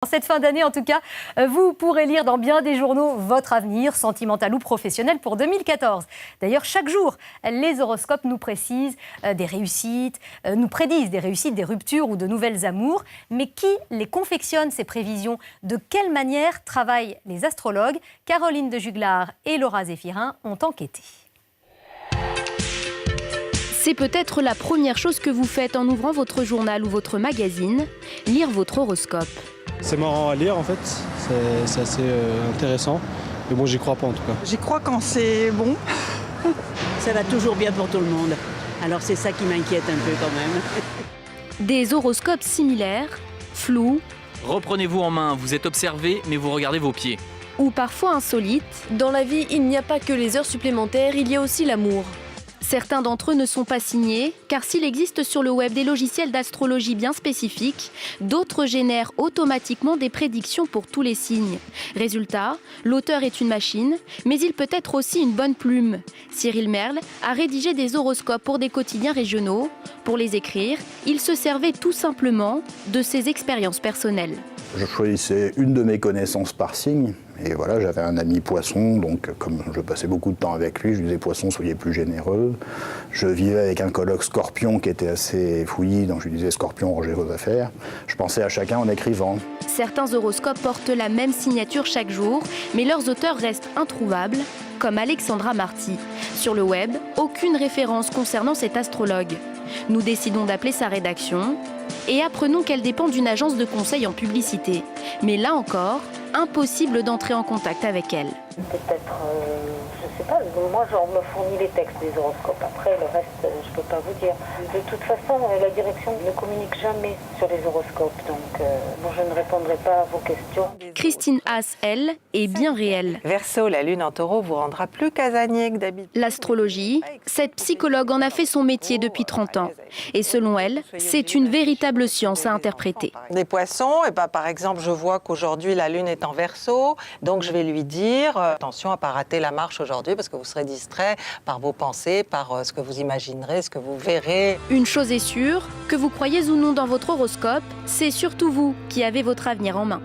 En cette fin d'année, en tout cas, vous pourrez lire dans bien des journaux votre avenir, sentimental ou professionnel, pour 2014. D'ailleurs, chaque jour, les horoscopes nous précisent des réussites, nous prédisent des réussites, des ruptures ou de nouvelles amours. Mais qui les confectionne, ces prévisions? De quelle manière travaillent les astrologues? Caroline de Juglar et Laura Zéphirin ont enquêté. C'est peut-être la première chose que vous faites en ouvrant votre journal ou votre magazine, lire votre horoscope. C'est marrant à lire en fait, c'est assez intéressant, mais bon j'y crois pas en tout cas. J'y crois quand c'est bon. Ça va toujours bien pour tout le monde, alors c'est ça qui m'inquiète un peu quand même. Des horoscopes similaires, flous, Reprenez-vous en main, vous êtes observé, mais vous regardez vos pieds. ou parfois insolites. Dans la vie, il n'y a pas que les heures supplémentaires, il y a aussi l'amour. Certains d'entre eux ne sont pas signés, car s'il existe sur le web des logiciels d'astrologie bien spécifiques, d'autres génèrent automatiquement des prédictions pour tous les signes. Résultat, l'auteur est une machine, mais il peut être aussi une bonne plume. Cyril Merle a rédigé des horoscopes pour des quotidiens régionaux. Pour les écrire, il se servait tout simplement de ses expériences personnelles. Je choisissais une de mes connaissances par signe. Et voilà, j'avais un ami poisson, donc comme je passais beaucoup de temps avec lui, je lui disais poisson, soyez plus généreux. Je vivais avec un coloc scorpion qui était assez fouillis, donc je lui disais scorpion, rangez vos affaires. Je pensais à chacun en écrivant. Certains horoscopes portent la même signature chaque jour, mais leurs auteurs restent introuvables, comme Alexandra Marty. Sur le web, aucune référence concernant cet astrologue. Nous décidons d'appeler sa rédaction et apprenons qu'elle dépend d'une agence de conseil en publicité. Mais là encore, impossible d'entrer en contact avec elle. Peut-être, je sais pas, moi on me fournit les textes des horoscopes, après le reste je peux pas vous dire. De toute façon, la direction ne communique jamais sur les horoscopes, donc je ne répondrai pas à vos questions. Christine Haas, elle, est bien réelle. Verseau, la lune en taureau vous rendra plus casanier que d'habitude. L'astrologie, cette psychologue en a fait son métier depuis 30 ans. Et selon elle, c'est une véritable science à interpréter. Des poissons, et par exemple, je vois qu'aujourd'hui la lune est en Verseau, donc je vais lui dire attention à ne pas rater la marche aujourd'hui parce que vous serez distrait par vos pensées, par ce que vous imaginerez, ce que vous verrez. Une chose est sûre, que vous croyez ou non dans votre horoscope, c'est surtout vous qui avez votre avenir en main.